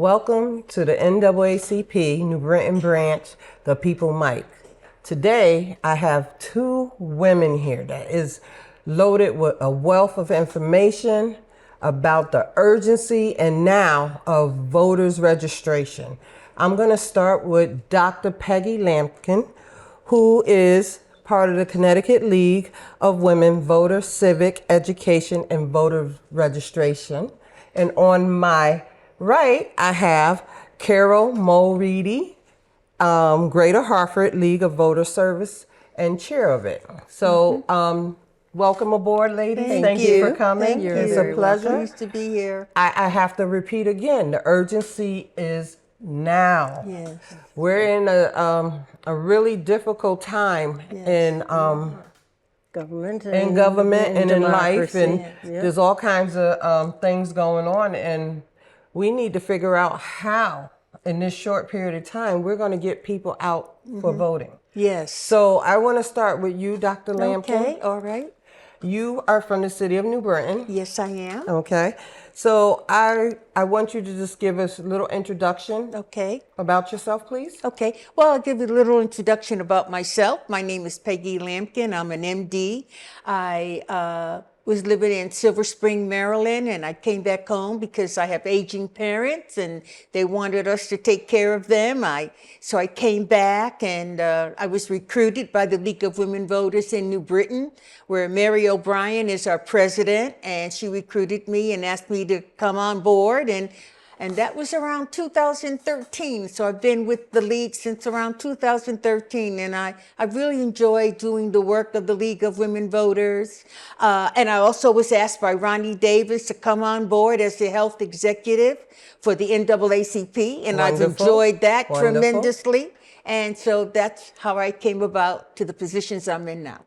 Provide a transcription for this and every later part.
Welcome to the NAACP New Britain branch, the People Mic. Today, I have two women here that is loaded with a wealth of information about the urgency and now of voters registration. I'm going to start with Dr. Peggy Lampkin, who is part of the Connecticut League of Women Voter Civic Education and Voter Registration. And on my right, I have Carol Mulready, Greater Hartford League of Voter Service and chair of it. So welcome aboard, ladies. Thank you for coming. Thank you. It's a pleasure. Pleased to be here. I have to repeat again, the urgency is now. Yes. We're in a really difficult time in Government and in life, and Yep. there's all kinds of things going on, and we need to figure out how in this short period of time we're going to get people out for voting. Yes. So I want to start with you, Dr. Lampkin. Okay, all right. You are from the city of New Britain. Yes, I am. Okay. So I want you to just give us a little introduction Okay. about yourself, please. Okay. Well, I'll give you a little introduction about myself. My name is Peggy Lampkin. I'm an MD. I was living in Silver Spring, Maryland, and I came back home because I have aging parents and they wanted us to take care of them. So I came back, and I was recruited by the League of Women Voters in New Britain, where Mary O'Brien is our president, and she recruited me and asked me to come on board, and that was around 2013. So I've been with the League since around 2013, and I really enjoy doing the work of the League of Women Voters. And I also was asked by Ronnie Davis to come on board as the health executive for the NAACP, and I've enjoyed that tremendously. And so that's how I came about to the positions I'm in now.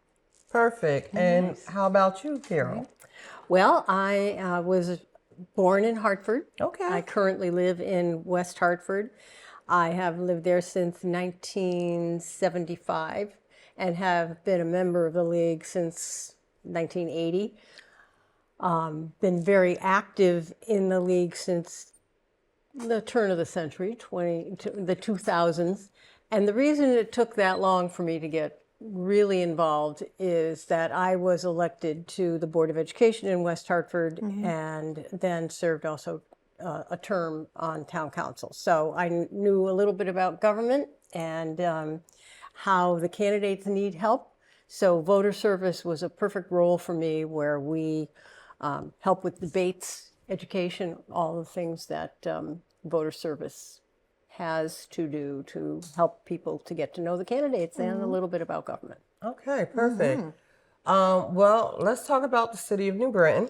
Perfect. And how about you, Carol? Well, I was born in Hartford. Okay. I currently live in West Hartford. I have lived there since 1975 and have been a member of the League since 1980. Been very active in the League since the turn of the century, the 2000s. And the reason it took that long for me to get really involved is that I was elected to the Board of Education in West Hartford and then served also a term on town council. So I knew a little bit about government and how the candidates need help. So voter service was a perfect role for me, where we help with debates, education, all the things that voter service has to do to help people to get to know the candidates and a little bit about government. Okay, perfect. Well, let's talk about the city of New Britain.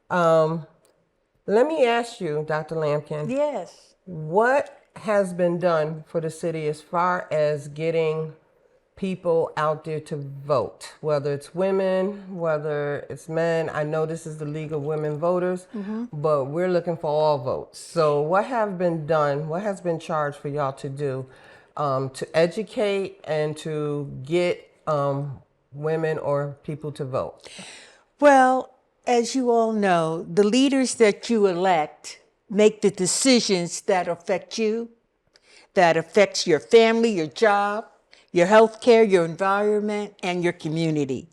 Let me ask you, Dr. Lampkin, Yes. what has been done for the city as far as getting people out there to vote, whether it's women, whether it's men? I know this is the League of Women Voters, but we're looking for all votes. So what have been done, what has been charged for y'all to do to educate and to get women or people to vote? Well, as you all know, the leaders that you elect make the decisions that affect you, that affects your family, your job, your health care, your environment, and your community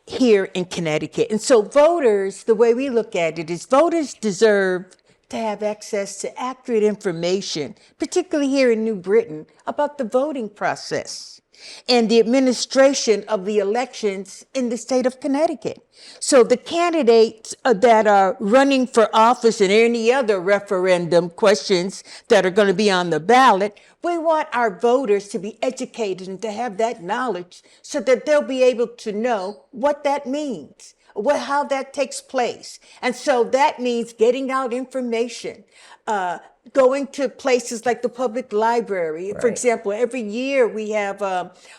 here in Connecticut. And so voters, the way we look at it is voters deserve to have access to accurate information, particularly here in New Britain, about the voting process and the administration of the elections in the state of Connecticut. So the candidates that are running for office and any other referendum questions that are going to be on the ballot, we want our voters to be educated and to have that knowledge so that they'll be able to know what that means, how that takes place. And so that means getting out information, going to places like the public library. For example, every year we have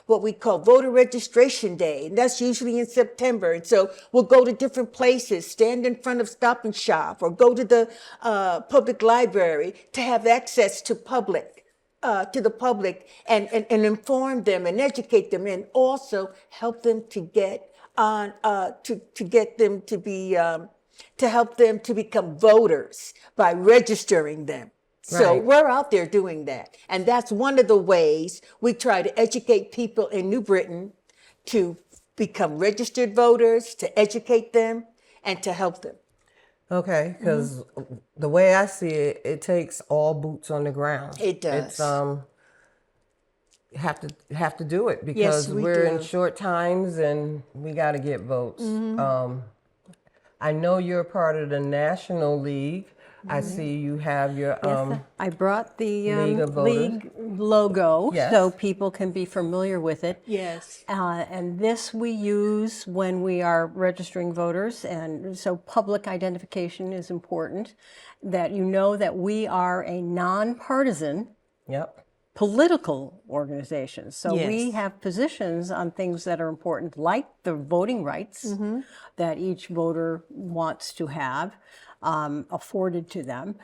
what we call Voter Registration Day, and that's usually in September. And so we'll go to different places, stand in front of Stop and Shop, or go to the public library to have access to the public and inform them and educate them, and also help them to get on to get them to be to help them to become voters by registering them. So Right. we're out there doing that. And that's one of the ways we try to educate people in New Britain to become registered voters, to educate them, and to help them. Okay, because the way I see it, it takes all boots on the ground. It does. It's have to do it because we we're in do. short times and we got to get votes. I know you're part of the National League. I see you have your I brought the League of Voters. league logo Yes. so people can be familiar with it. Yes. And this we use when we are registering voters, and so public identification is important, that you know that we are a nonpartisan Yep. political organization. So we Yes. have positions on things that are important, like the voting rights that each voter wants to have afforded to them.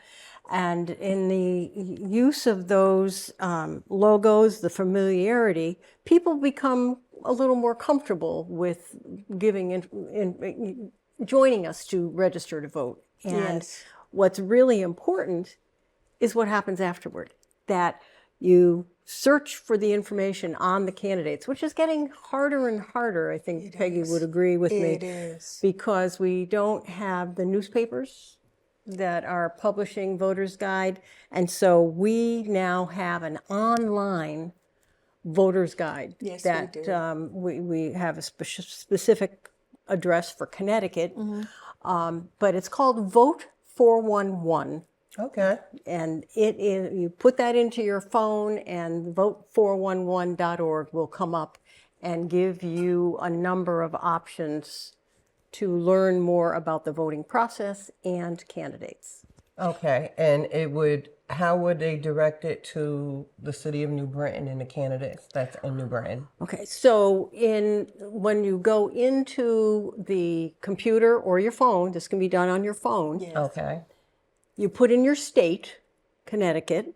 And in the use of those logos, the familiarity, people become a little more comfortable with joining us to register to vote. And Yes. what's really important is what happens afterward, that you search for the information on the candidates, which is getting harder and harder. I think Peggy would agree with me. It is. Because we don't have the newspapers that are publishing voters guide. And so we now have an online voters guide. Yes, we that do. We have a specific address for Connecticut, but it's called Vote 411. Okay. And it is, you put that into your phone and vote411.org will come up and give you a number of options to learn more about the voting process and candidates. Okay. And how would they direct it to the city of New Britain and the candidates that's in New Britain? Okay, so when you go into the computer or your phone, this can be done on your phone. Yes. Okay. You put in your state, Connecticut,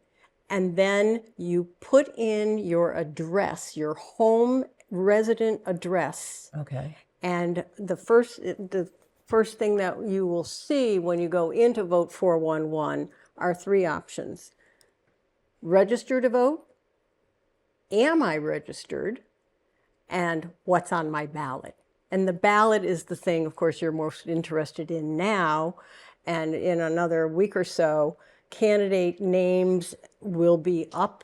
and then you put in your address, your home resident address. Okay. And the first thing that you will see when you go into Vote 411 are three options. Register to vote, am I registered, and what's on my ballot. And the ballot is the thing, of course, you're most interested in now. And in another week or so, candidate names will be up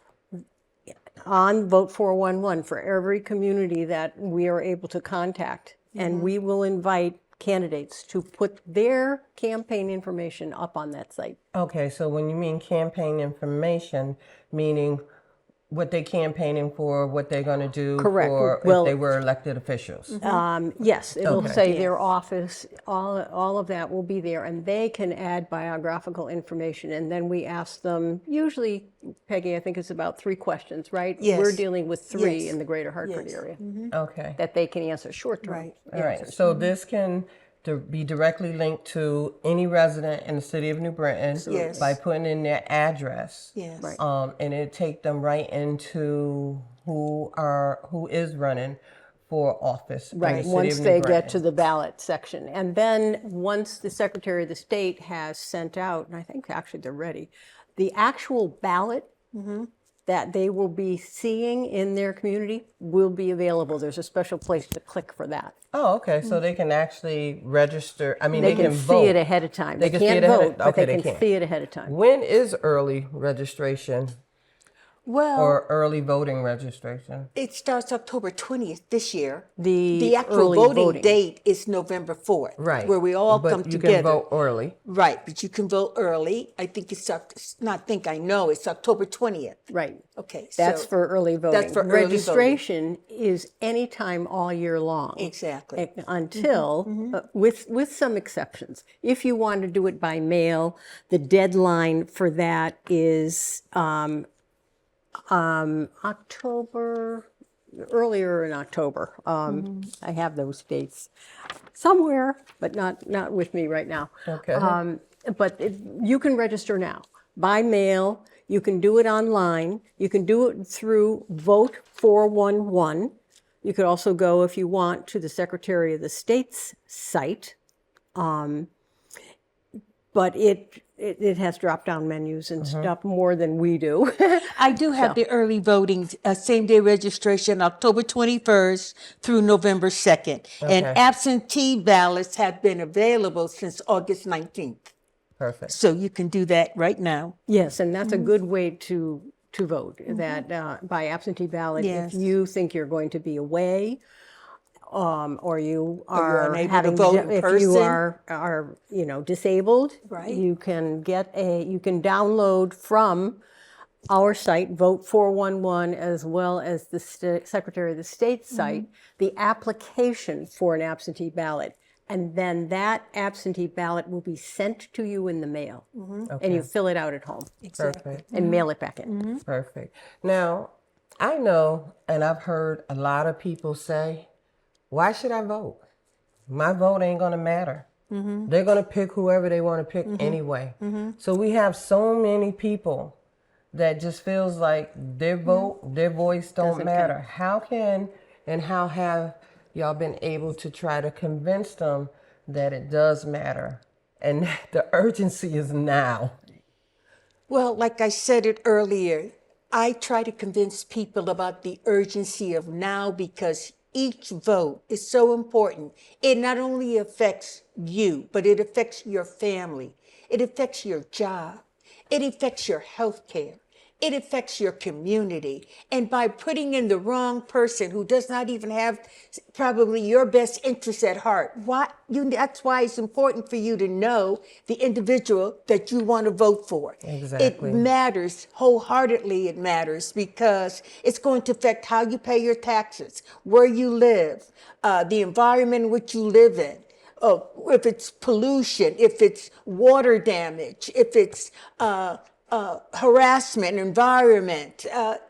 on Vote 411 for every community that we are able to contact. And we will invite candidates to put their campaign information up on that site. Okay. So when you mean campaign information, meaning what they're campaigning for, what they're going to do Correct. for Well, if they were elected officials. Yes, it will Okay. say their office, all of that will be there, and they can add biographical information. And then we ask them, usually, Peggy, I think it's about 3 questions, right? Yes. We're dealing with 3 Yes. in the greater Hartford Yes. area Okay. that they can answer short-term. Right. All right. So this can be directly linked to any resident in the city of New Britain Yes. by putting in their address. Yes. Right. And it take them right into who is running for office. in the Right, city once of New they Britain. get to the ballot section. And then once the Secretary of the State has sent out, and I think actually they're ready, the actual ballot that they will be seeing in their community will be available. There's a special place to click for that. Oh, okay. So they can actually register. I mean, They they can vote. see it ahead of time. They They can see can't it ahead of- vote, but okay, they they can can. see it ahead of time. When is early registration Well, or early voting registration? it starts October 20th this year. The The actual early voting voting. date is November 4th. Right. Where we all but come you together. can vote early. Right, but you can vote early. I think I know it's October 20th. Right. Okay. That's so for early voting. That's for early Registration is any time all year long. Exactly. Until, with some exceptions. If you want to do it by mail, the deadline for that is October, earlier in October. I have those dates somewhere, but not with me right now. Okay. But you can register now by mail. You can do it online. You can do it through Vote 411. You could also go, if you want, to the Secretary of the State's site. but it has drop-down menus and stuff more than we do. I do have the early voting, same-day registration, October 21st through November 2nd. And Okay. absentee ballots have been available since August 19th. Perfect. So you can do that right now. Yes, and that's a good way to vote, that by absentee ballot, Yes. if you think you're going to be away, or you you're are unable to having, vote in if person. you are disabled, Right. you can you can download from our site, Vote 411, as well as the Secretary of the State site, the application for an absentee ballot. And then that absentee ballot will be sent to you in the mail. And you fill it out at home Perfect. and mail it back in. Perfect. Now, I know, and I've heard a lot of people say, why should I vote? My vote ain't going to matter. They're going to pick whoever they want to pick anyway. So we have so many people that just feels like their vote, their voice don't matter. How can and how have y'all been able to try to convince them that it does matter and the urgency is now? Well, like I said it earlier, I try to convince people about the urgency of now because each vote is so important. It not only affects you, but it affects your family. It affects your job. It affects your health care. It affects your community. And by putting in the wrong person who does not even have probably your best interests at heart, that's why it's important for you to know the individual that you want to vote for. Exactly. It matters, wholeheartedly it matters, because it's going to affect how you pay your taxes, where you live, the environment in which you live in. If it's pollution, if it's water damage, if it's harassment, environment,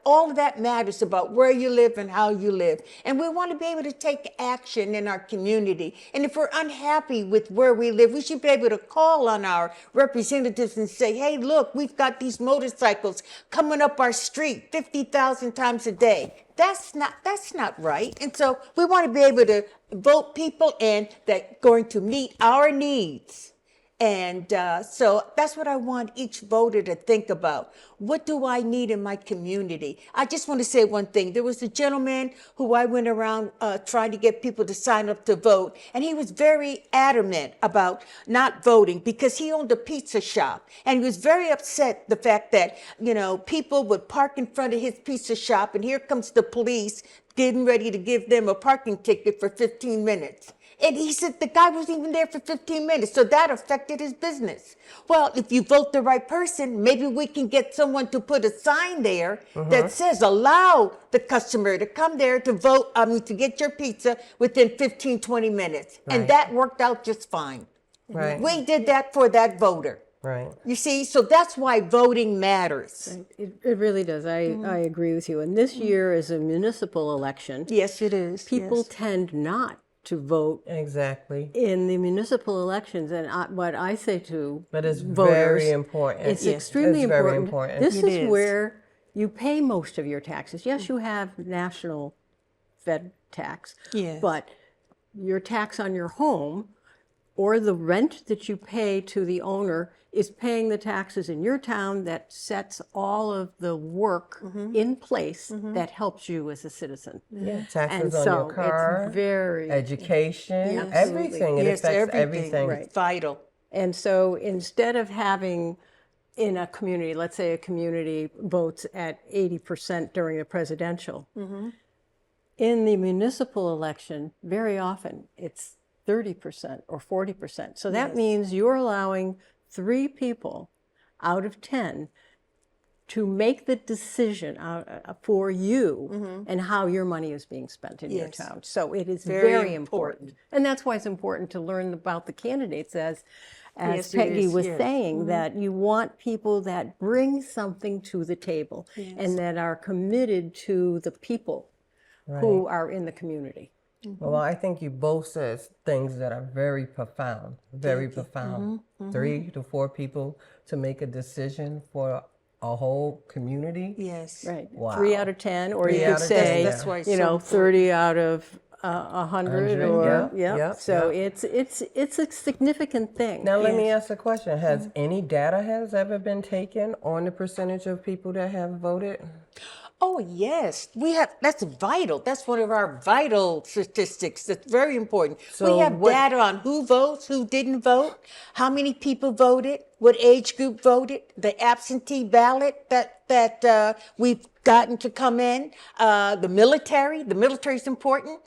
all of that matters about where you live and how you live. And we want to be able to take action in our community. And if we're unhappy with where we live, we should be able to call on our representatives and say, hey, look, we've got these motorcycles coming up our street 50,000 times a day. That's not right. And so we want to be able to vote people in that are going to meet our needs. And so that's what I want each voter to think about. What do I need in my community? I just want to say one thing. There was a gentleman who I went around trying to get people to sign up to vote, and he was very adamant about not voting because he owned a pizza shop. And he was very upset the fact that, people would park in front of his pizza shop, and here comes the police getting ready to give them a parking ticket for 15 minutes. And he said the guy wasn't even there for 15 minutes, so that affected his business. Well, if you vote the right person, maybe we can get someone to put a sign there that says allow the customer to come there to vote, to get your pizza within 15, 20 minutes. Right. And that worked out just fine. Right. We did that for that voter. Right. You see, so that's why voting matters. It really does. I agree with you. And this year is a municipal election. Yes, it is. People tend not to vote Exactly. in the municipal elections, and what I say to But it's voters, very important. it's Yes. extremely It's very important. important. This It is is. where you pay most of your taxes. Yes, you have national Fed tax, Yes. but your tax on your home or the rent that you pay to the owner is paying the taxes in your town that sets all of the work in place that helps you as a citizen. Yeah. Taxes And on so your car, it's very education, Absolutely. everything. It Yes, affects everything. Right. Vital. And so instead of having in a community, let's say a community votes at 80% during the presidential, in the municipal election, very often it's 30% or 40%. So that means you're allowing 3 people out of 10 to make the decision for you and how your money is being spent in your Yes. town. So it is Very very important. important. And that's why it's important to learn about the candidates, as Yes, it Peggy is, was yes. saying, that you want people that bring something to the table and that are committed to the people who are in the community. Well, I think you both said things that are very profound, very profound. 3 to 4 people to make a decision for a whole community. Yes. Right. Wow. 3 out of 10, or 3 you out could of say, 10, That's why it's you so know, important. 30 out of 100 100, or yeah, So yeah. it's a significant thing. Now let me ask a question. Has any data has ever been taken on the percentage of people that have voted? Oh, yes. We have, that's vital. That's one of our vital statistics. That's very important. We So have what data on who votes, who didn't vote, how many people voted, what age group voted, the absentee ballot that we've gotten to come in, the military is important.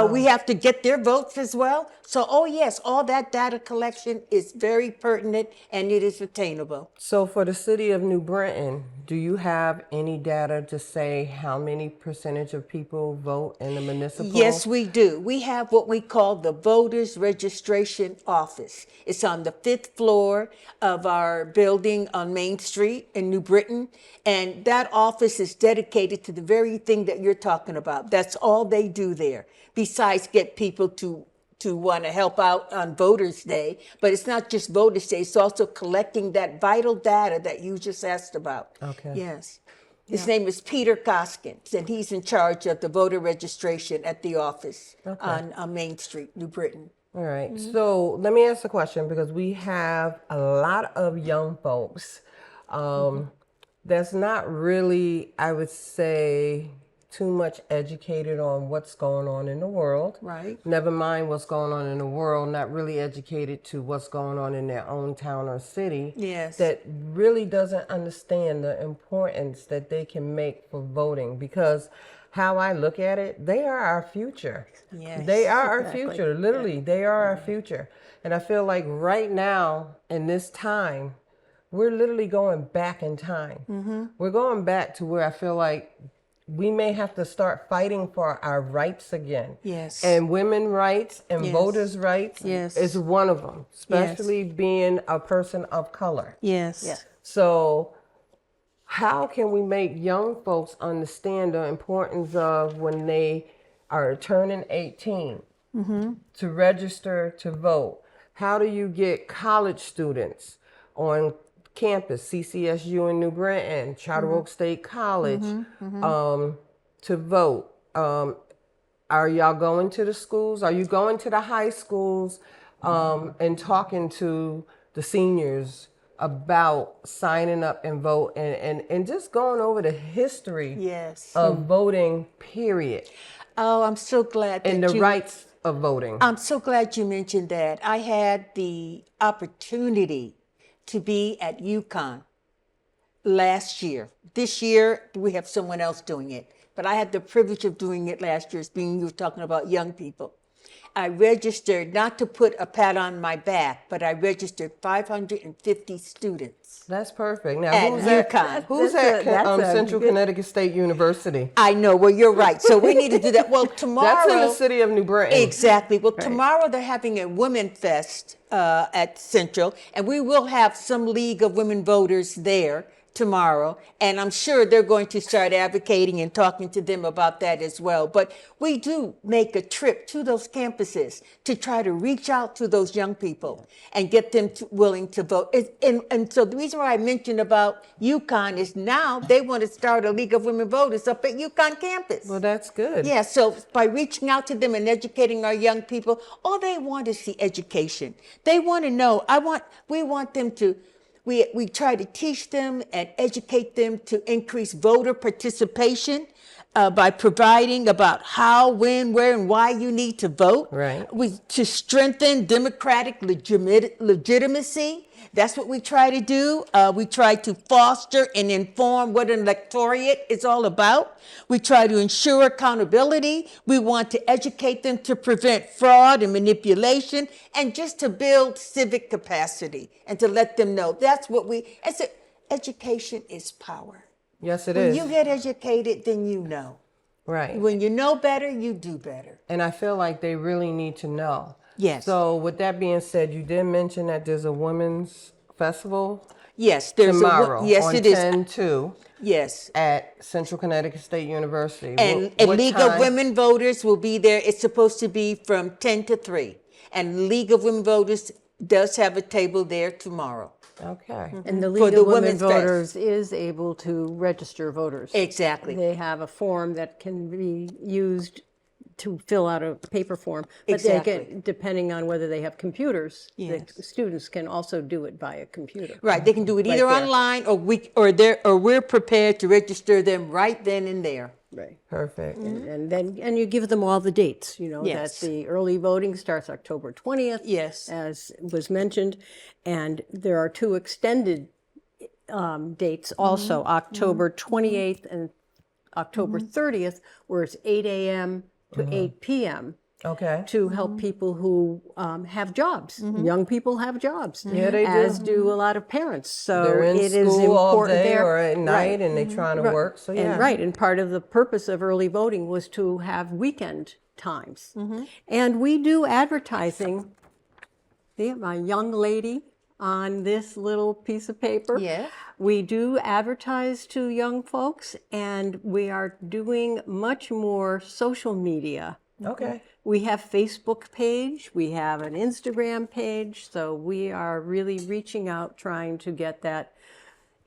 We have to get their votes as well. So, oh yes, all that data collection is very pertinent and it is attainable. So for the city of New Britain, do you have any data to say how many percentage of people vote in the municipal? Yes, we do. We have what we call the Voters Registration Office. It's on the 5th floor of our building on Main Street in New Britain. And that office is dedicated to the very thing that you're talking about. That's all they do there, besides get people to want to help out on Voters Day. But it's not just Voters Day, it's also collecting that vital data that you just asked about. Okay. Yes. His name is Peter Koskins, and he's in charge of the voter registration at the office on Main Street, New Britain. All right. So let me ask a question, because we have a lot of young folks that's not really, I would say, too much educated on what's going on in the world. Right. Never mind what's going on in the world, not really educated to what's going on in their own town or city. Yes. That really doesn't understand the importance that they can make for voting, because how I look at it, they are our future. Yes, They are our exactly. future. Literally, they are our future. And I feel like right now, in this time, we're literally going back in time. We're going back to where I feel like we may have to start fighting for our rights again. Yes. And women rights and Yes. voters' rights Yes. is one of them, especially being a person of color. Yes. Yeah. So how can we make young folks understand the importance of when they are turning 18 to register to vote? How do you get college students on campus, CCSU in New Britain, Charter Oak State College, to vote? Are y'all going to the schools? Are you going to the high schools and talking to the seniors about signing up and vote, and just going over the history Yes. of voting, period, Oh, I'm so glad that and the you rights of voting? I'm so glad you mentioned that. I had the opportunity to be at UConn last year. This year, we have someone else doing it. But I had the privilege of doing it last year, being you were talking about young people. I registered, not to put a pat on my back, but I registered 550 students. That's perfect. Now, At who's UConn. at, who's at Central Connecticut State University? I know, well, you're right. So we need to do that. Well, tomorrow. That's in the city of New Britain. Exactly. Well, tomorrow they're having a Women Fest at Central, and we will have some League of Women Voters there tomorrow, and I'm sure they're going to start advocating and talking to them about that as well. But we do make a trip to those campuses to try to reach out to those young people and get them willing to vote. And so the reason why I mentioned about UConn is now they want to start a League of Women Voters up at UConn campus. Well, that's good. Yeah, so by reaching out to them and educating our young people, all they want is the education. They want to know, we want them to, we try to teach them and educate them to increase voter participation by providing about how, when, where, and why you need to vote. Right. To strengthen democratic legitimacy. That's what we try to do. We try to foster and inform what an electorate is all about. We try to ensure accountability. We want to educate them to prevent fraud and manipulation, and just to build civic capacity and to let them know that's what education is power. Yes, it When is. you get educated, then you know. Right. When you know better, you do better. And I feel like they really need to know. Yes. So with that being said, you did mention that there's a women's festival Yes, there's tomorrow yes, on it is. 10/2 Yes. at Central Connecticut State University. And What League time? of Women Voters will be there. It's supposed to be from 10 to 3. And League of Women Voters does have a table there tomorrow. Okay. And the For League the of Women Women's Fest. Voters is able to register voters. Exactly. They have a form that can be used to fill out a paper form. But they Exactly. can, depending on whether they have computers, Yes. the students can also do it via computer. Right, they can do it either there. online or we're prepared to register them right then and there. Right. Perfect. And you give them all the dates, Yes. that the early voting starts October 20th. Yes. As was mentioned. And there are 2 extended dates also, October 28th and October 30th, where it's 8 a.m. to 8 p.m. Okay. to help people who have jobs. Young people have jobs. Yeah, they do. As do a lot of parents. So They're in it is school all important day there. or at night, Right. and they're trying to work. So yeah. And right, and part of the purpose of early voting was to have weekend times. And we do advertising. See, my young lady on this little piece of paper. Yeah. We do advertise to young folks, and we are doing much more social media. Okay. We have Facebook page, we have an Instagram page, so we are really reaching out, trying to get that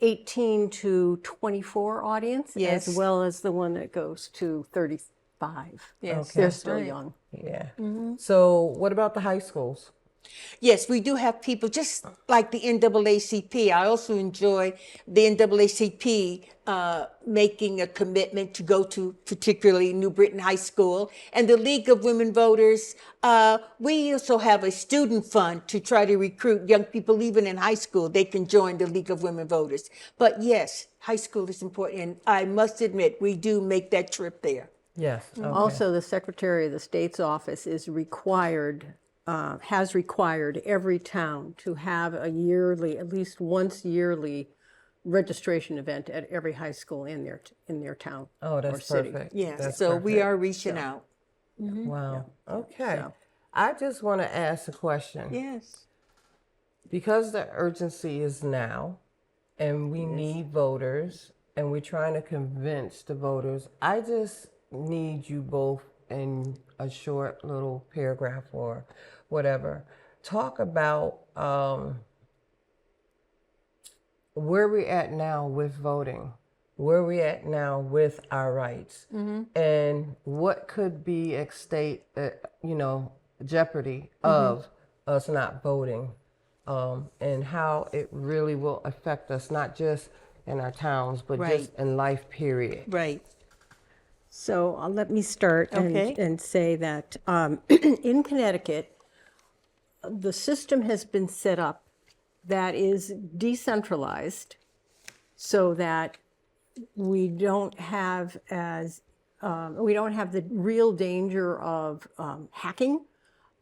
18 to 24 audience, Yes. as well as the one that goes to 35. Yes, They're that's still right. young. Yeah. So what about the high schools? Yes, we do have people just like the NAACP. I also enjoy the NAACP making a commitment to go to particularly New Britain High School. And the League of Women Voters, we also have a student fund to try to recruit young people even in high school. They can join the League of Women Voters. But yes, high school is important. And I must admit, we do make that trip there. Yes. Okay. Also, the Secretary of the State's office is required, has required every town to have a yearly, at least once yearly, registration event at every high school in their town. Oh, or that's city. perfect. Yes, That's so we perfect. are reaching out. Wow. Okay. So- I just want to ask a question. Yes. Because the urgency is now, and we need voters, and we're trying to convince the voters, I just need you both in a short little paragraph or whatever. Talk about where we're at now with voting, where we're at now with our rights, and what could be at stake, jeopardy of us not voting, and how it really will affect us, not just in our towns, but Right. just in life, period. Right. So let me start Okay. and say that in Connecticut, the system has been set up that is decentralized so that we don't have the real danger of hacking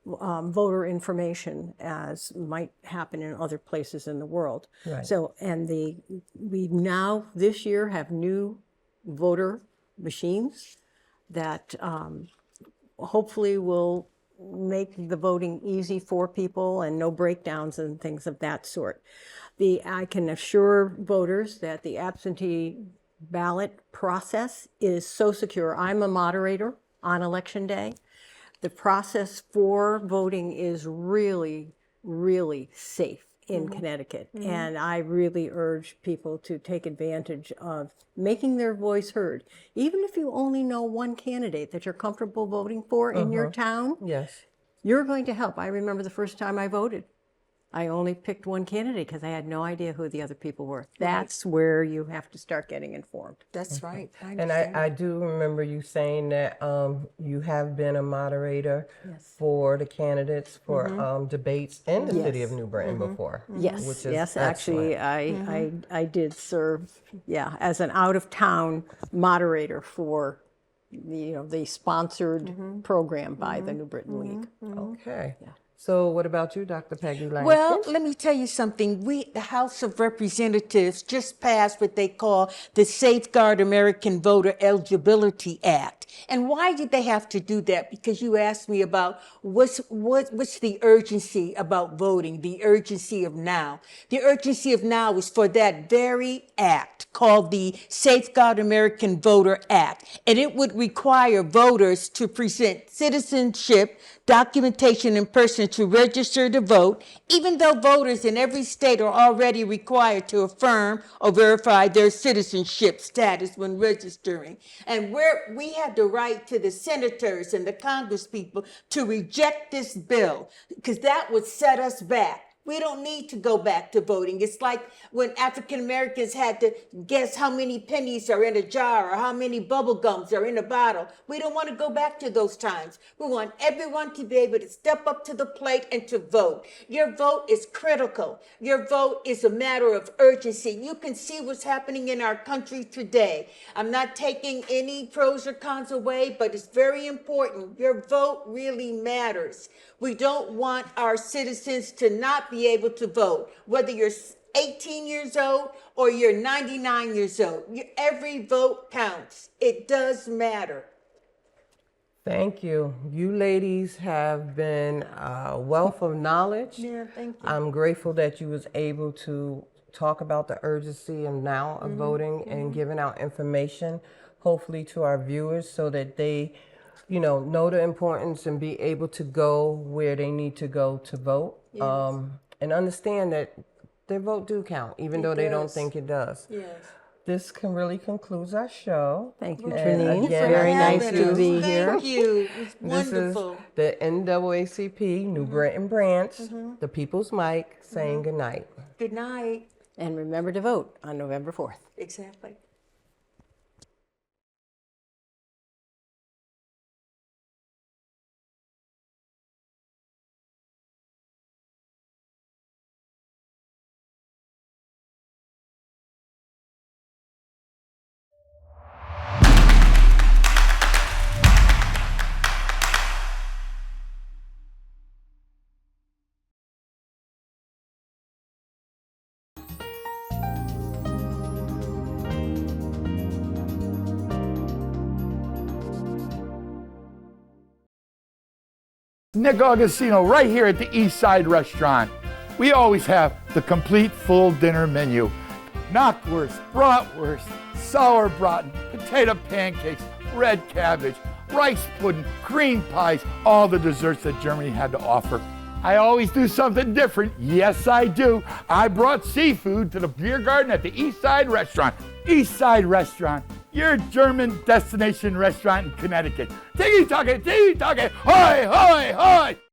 voter information as might happen in other places in the world. Right. So, and we now this year have new voter machines that hopefully will make the voting easy for people and no breakdowns and things of that sort. I can assure voters that the absentee ballot process is so secure. I'm a moderator on Election Day. The process for voting is really, really safe in Connecticut. And I really urge people to take advantage of making their voice heard. Even if you only know one candidate that you're comfortable voting for in your town, Yes. you're going to help. I remember the first time I voted, I only picked one candidate because I had no idea who the other people were. That's where you have to start getting informed. That's right. I And understand. I do remember you saying that you have been a moderator for the candidates for debates in the city of New Britain before. Yes, which is yes, actually, excellent. I did serve, as an out-of-town moderator for, the sponsored program by the New Britain League. Okay. So what about you, Dr. Peggy Langston? Well, let me tell you something. The House of Representatives just passed what they call the Safeguard American Voter Eligibility Act. And why did they have to do that? Because you asked me about what's the urgency about voting, the urgency of now. The urgency of now is for that very act called the Safeguard American Voter Act. And it would require voters to present citizenship documentation in person to register to vote, even though voters in every state are already required to affirm or verify their citizenship status when registering. And we have the right to the senators and the congresspeople to reject this bill, because that would set us back. We don't need to go back to voting. It's like when African Americans had to guess how many pennies are in a jar or how many bubble gums are in a bottle. We don't want to go back to those times. We want everyone to be able to step up to the plate and to vote. Your vote is critical. Your vote is a matter of urgency. You can see what's happening in our country today. I'm not taking any pros or cons away, but it's very important. Your vote really matters. We don't want our citizens to not be able to vote, whether you're 18 years old or you're 99 years old. Every vote counts. It does matter. Thank you. You ladies have been a wealth of knowledge. Yeah, thank you. I'm grateful that you was able to talk about the urgency of now of voting and giving out information, hopefully to our viewers, so that they know the importance and be able to go where they need to go to vote. Yes. And understand that their vote do count, even though they don't think it does. Yes. This really concludes our show. Thank you, And Trinine. again, Very nice thank to you. be here. Thank you. It's This wonderful. is the NAACP, New Britain branch, the People's Mic, saying good night. Good night. And remember to vote on November 4th. Exactly. Nick Augustino right here at the East Side Restaurant. We always have the complete full dinner menu. Knockwurst, bratwurst, sauerbraten, potato pancakes, red cabbage, rice pudding, cream pies, all the desserts that Germany had to offer. I always do something different. Yes, I do. I brought seafood to the beer garden at the East Side Restaurant. East Side Restaurant, your German destination restaurant in Connecticut. Tiki-taka, hoy, hoy, hoy!